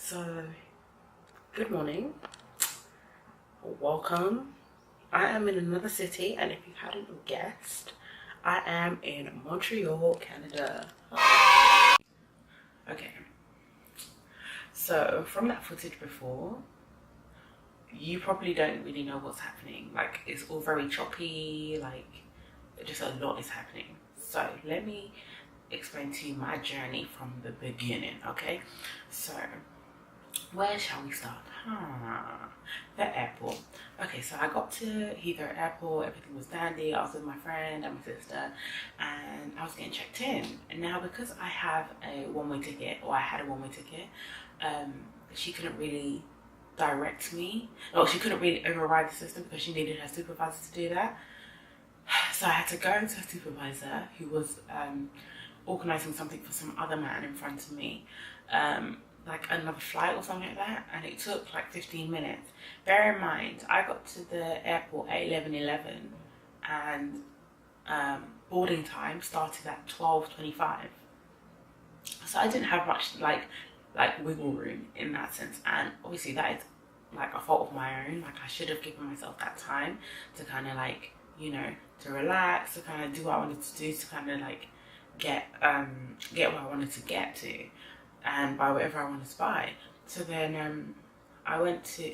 So, good morning, welcome. I am in another city, and if you hadn't guessed, I am in Montreal, Canada. Okay, so from that footage before, you probably don't really know what's happening. Like, it's all very choppy, like, just a lot is happening. So, let me explain to you my journey from the beginning, okay? So, where shall we start? The airport. Okay, so I got to Heathrow Airport, everything was dandy. I was with my friend and my sister, and I was getting checked in. And now, because I have a one-way ticket, or I had a one-way ticket, she couldn't really direct me. Well, she couldn't really override the system because she needed her supervisor to do that. So I had to go to her supervisor, who was organising something for some other man in front of me. Like another flight or something like that, and it took like 15 minutes. Bear in mind, I got to the airport at 11:11 and boarding time started at 12:25. So I didn't have much like wiggle room in that sense, and obviously that is like a fault of my own. Like, I should have given myself that time to kind of like, you know, to relax, to kind of do what I wanted to do, to kind of like get where I wanted to get to, and buy whatever I wanted to buy. So then I went to,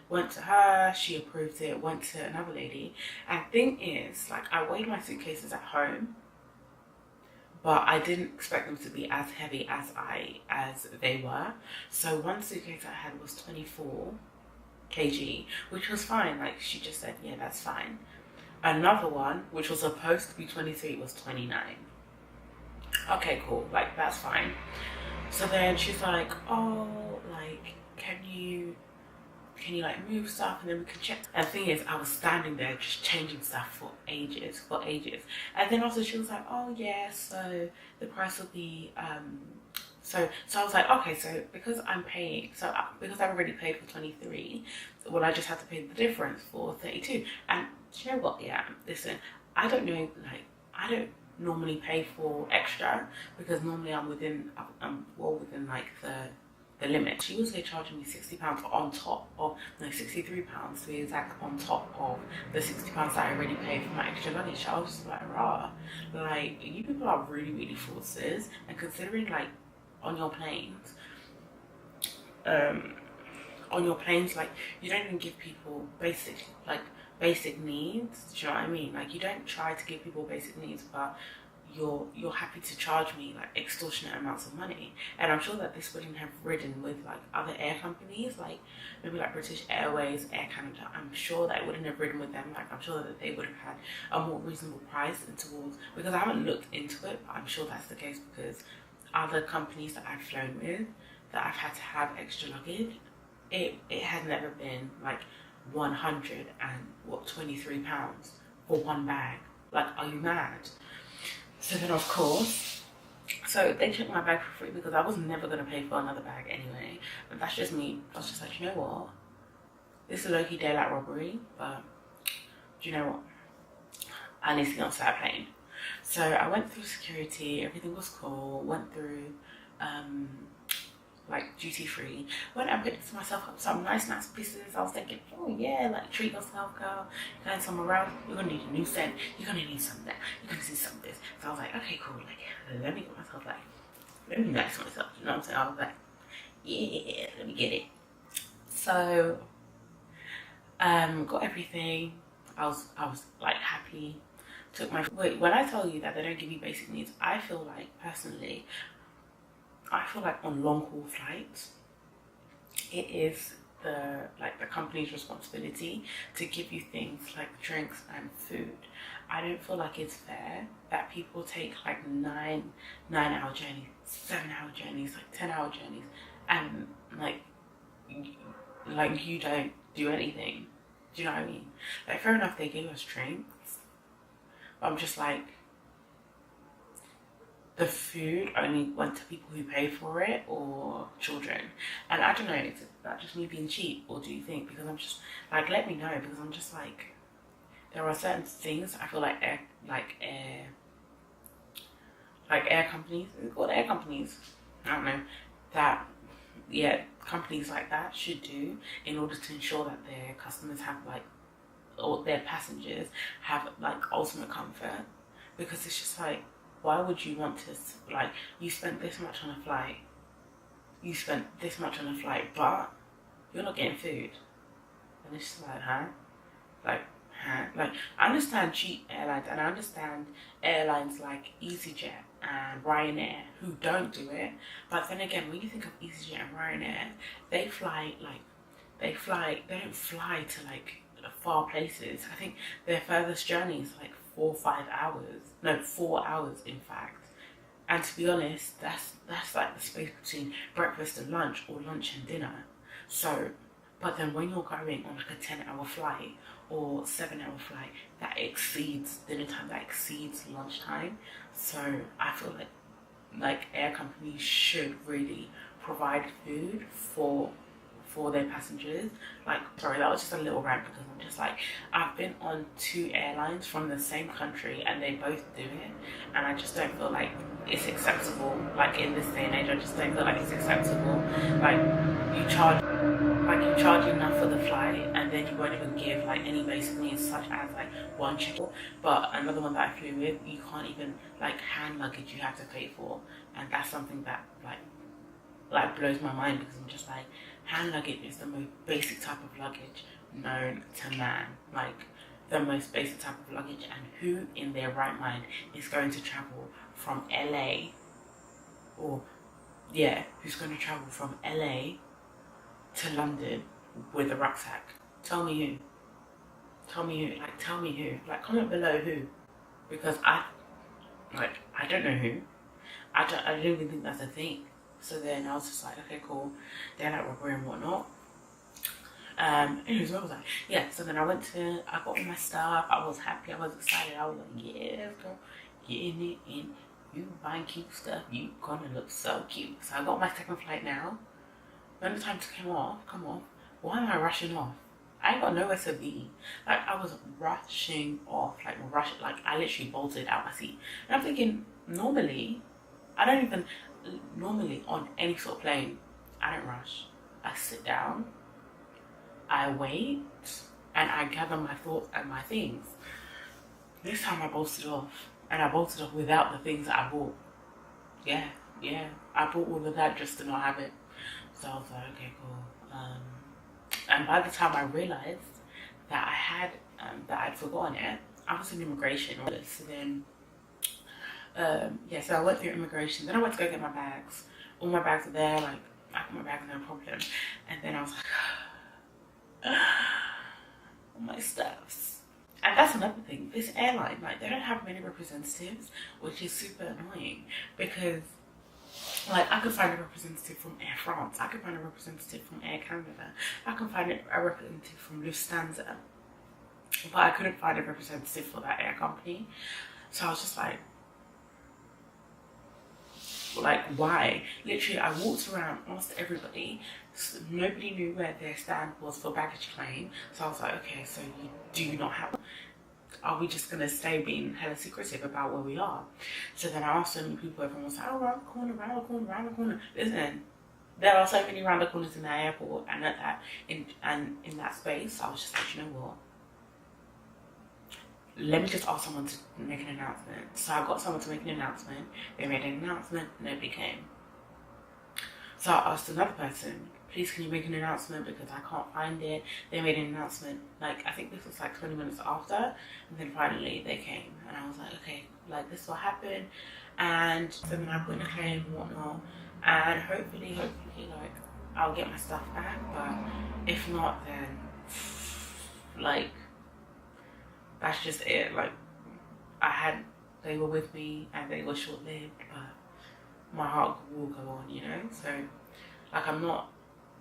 went to her, she approved it, went to another lady. And thing is, like, I weighed my suitcases at home, but I didn't expect them to be as heavy as they were. So one suitcase I had was 24 kg, which was fine. Like, she just said, yeah, that's fine. Another one, which was supposed to be 23, was 29. Okay, cool, like, that's fine. So then she's like, oh, like, can you like move stuff and then we can check. And the thing is, I was standing there just changing stuff for ages. And then also she was like, oh yeah, so the price will be, so I was like, okay, so because I'm paying, because I've already paid for 23, well, I just have to pay the difference for 32. And do you know what? Yeah, listen, I don't normally pay for extra, because normally I'm well within like the limit. She was here charging me £60 on top of, no, £63 to be exact, on top of the £60 that I already paid for my extra luggage. I was just like, rah, like, you people are really forces. And considering, like, on your planes, like, you don't even give people basic needs. Do you know what I mean? Like, you don't try to give people basic needs, but you're happy to charge me like extortionate amounts of money. And I'm sure that this wouldn't have ridden with like other air companies, like maybe like British Airways, Air Canada. I'm sure that it wouldn't have ridden with them. Like, I'm sure that they would have had a more reasonable price towards, because I haven't looked into it, but I'm sure that's the case, because other companies that I've flown with that I've had to have extra luggage, it has never been like 123 pounds for one bag. Like, are you mad? So then, of course, so they took my bag for free, because I was never going to pay for another bag anyway. But that's just me. I was just like, you know what? This is a low-key daylight robbery, but do you know what? I need to get onto that plane. So I went through security, everything was cool, went through like duty free, went and picked myself up some nice pieces. I was thinking, oh yeah, like, treat yourself, girl. You're going somewhere else, you're gonna need a new scent, you're gonna need some of that, you're gonna see some of this. So I was like, okay, cool, like, let me get myself, like, let me relax myself, you know what I'm saying? I was like, yeah, let me get it. So got everything. I was like happy. Took my, wait, when I tell you that they don't give you basic needs, I feel like, personally, on long haul flights, it is the company's responsibility to give you things like drinks and food. I don't feel like it's fair that people take like 9-hour journeys, 7-hour journeys, like 10-hour journeys, and like you don't do anything. Do you know what I mean? Like, fair enough, they gave us drinks, but I'm just like, the food only went to people who paid for it, or children. And I don't know, is that just me being cheap, or do you think? Because I'm just like, let me know, because I'm just like, there are certain things I feel like air companies, it's called air companies, I don't know, that yeah, companies like that should do in order to ensure that their customers have like, or their passengers have like ultimate comfort. Because it's just like, why would you want to, like, you spent this much on a flight, but you're not getting food. And it's just like, huh? Like, like, I understand cheap airlines, and I understand airlines like EasyJet and Ryanair who don't do it. But then again, when you think of EasyJet and Ryanair, they don't fly to like far places. I think their furthest journey is like 4 or 5 hours. No, 4 hours in fact. And to be honest, that's like the space between breakfast and lunch, or lunch and dinner. So, but then when you're going on like a 10-hour flight or 7-hour flight, that exceeds dinner time, that exceeds lunchtime. So I feel like air companies should really provide food for their passengers. Like, sorry, that was just a little rant, because I'm just like, I've been on 2 airlines from the same country and they both do it, and I just don't feel like it's acceptable. Like, in this day and age, I just don't feel like it's acceptable. Like, you charge enough for the flight, and then you won't even give like any basic needs such as like one check. But another one that I flew with, you can't even, like, hand luggage you have to pay for, and that's something that like blows my mind, because I'm just like, hand luggage is the most basic type of luggage known to man. Like, the most basic type of luggage, and who in their right mind is going to travel from LA, or yeah, who's going to travel from LA to London with a rucksack? Tell me who. Tell me who. Like, tell me who. Like, comment below who, because I don't know who. I don't even think that's a thing. So then I was just like, okay, cool. They're like robbery and whatnot. Anyways, where was I? Yeah, so then I got all my stuff. I was happy, I was excited. I was like, yeah, girl, get in it, and you buying cute stuff, you gonna look so cute. So I got my second flight now. When the time to come off, why am I rushing off? I ain't got nowhere to be. Like, I was rushing off, like I literally bolted out my seat. And I'm thinking, normally on any sort of plane, I don't rush. I sit down, I wait, and I gather my thoughts and my things. This time I bolted off, and I bolted off without the things that I bought. Yeah, I bought all of that just to not have it. So I was like, okay, cool. And by the time I realized that I'd forgotten it, I was in immigration. So then, yeah, so I went through immigration. Then I went to go get my bags. All my bags are there, like, I got my bags, no problem. And then I was like, all my stuffs. And that's another thing. This airline, like, they don't have many representatives, which is super annoying, because, like, I could find a representative from Air France, I could find a representative from Air Canada, I could find a representative from Lufthansa, but I couldn't find a representative for that air company. So I was just like, why? Literally, I walked around, asked everybody, so nobody knew where their stand was for baggage claim. So I was like, okay, so you do not have, are we just gonna stay being hella secretive about where we are? So then I asked so many people, everyone was like, oh, around the corner, around the corner, around the corner. Listen, there are so many round the corners in that airport, and in that space, I was just like, you know what? Let me just ask someone to make an announcement. So I got someone to make an announcement. They made an announcement, nobody came. So I asked another person, please can you make an announcement, because I can't find it. They made an announcement, like, I think this was like 20 minutes after, and then finally they came. And I was like, okay, like, this will happen. And so then I put in a claim and whatnot, and hopefully, like, I'll get my stuff back. But if not, then, like, that's just it. Like, they were with me and they were short-lived, but my heart will go on, you know? So, like, I'm not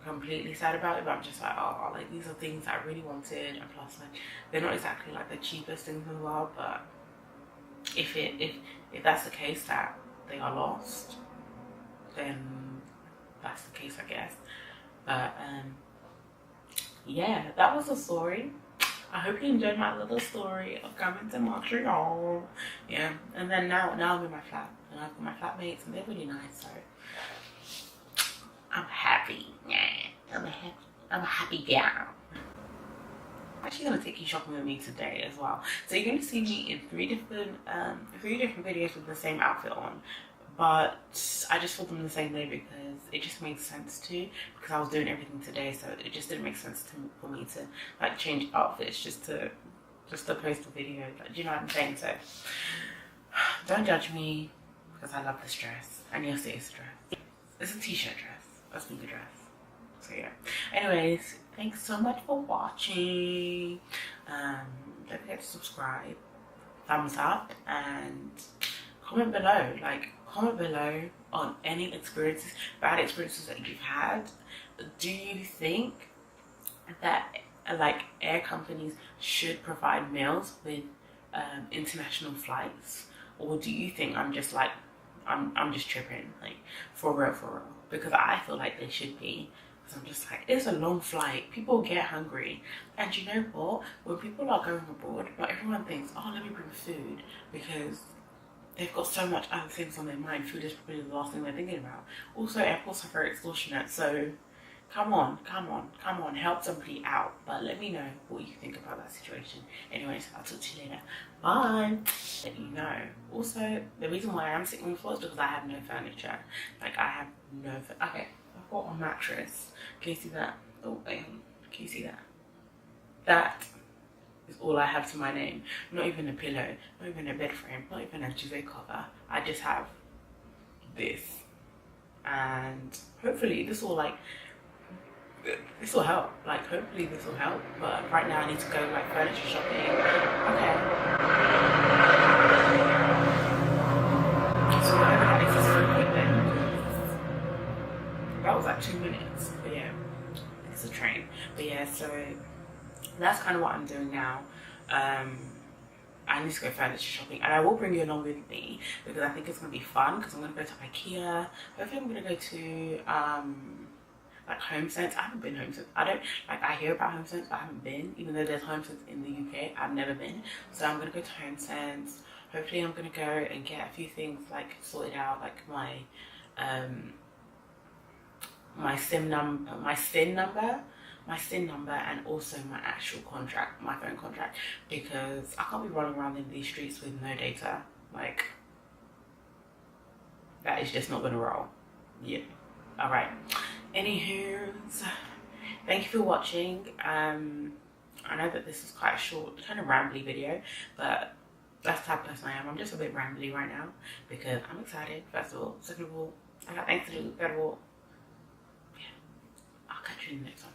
completely sad about it, but I'm just like, oh, like, these are things I really wanted, and plus, like, they're not exactly, like, the cheapest things in the world, but if that's the case, that they are lost, then that's the case, I guess. But, yeah, that was the story. I hope you enjoyed my little story of coming to Montreal. Yeah, and then now I'm in my flat, and I've got my flatmates, and they're really nice, so I'm happy. I'm a happy gal. I'm actually gonna take you shopping with me today as well. So you're gonna see me in three different videos with the same outfit on, but I just filmed them the same day because it just made sense to, because I was doing everything today, so it just didn't make sense for me to like change outfits just to post a video. Like, do you know what I'm saying? So don't judge me because I love this dress, and yes, it is a dress. It's a t-shirt dress, a sneaker dress. So yeah. Anyways, thanks so much for watching. Don't forget to subscribe, thumbs up, and comment below. Like, comment below on any experiences, bad experiences that you've had. Do you think that like air companies should provide meals with international flights, or do you think I'm just like I'm just tripping, like for real? Because I feel like they should be. Because I'm just like, it's a long flight, people get hungry, and you know what, when people are going abroad, not everyone thinks, oh, let me bring food, because they've got so much other things on their mind. Food is probably the last thing they're thinking about. Also, airports are very extortionate, so come on, help somebody out. But let me know what you think about that situation. Anyways, I'll talk to you later. Bye. Let you know. Also, the reason why I'm sitting on the floor is because I have no furniture. Like, I have no okay, I've got a mattress. Can you see that? Oh, wait, can you see that? That is all I have to my name. Not even a pillow, not even a bed frame, not even a duvet cover. I just have this. And hopefully this will help. Like, hopefully this will help. But right now I need to go like furniture shopping. Okay. So that is so quick then. That was like 2 minutes. But yeah, it's a train. But yeah, so that's kind of what I'm doing now. I need to go furniture shopping, and I will bring you along with me because I think it's gonna be fun. Because I'm gonna go to IKEA. Hopefully, I'm gonna go to like HomeSense. I haven't been HomeSense. I hear about HomeSense, but I haven't been. Even though there's HomeSense in the UK, I've never been. So I'm gonna go to HomeSense. Hopefully, I'm gonna go and get a few things like sorted out, like my SIN number, and also my actual contract, my phone contract, because I can't be running around in these streets with no data. Like, that is just not gonna roll. Yeah. All right. Anywho, thank you for watching. I know that this is quite a short, kind of rambly video, but that's the type of person I am. I'm just a bit rambly right now because I'm excited, first of all. Second of all, I got things to do. Third of all, yeah, I'll catch you in the next one.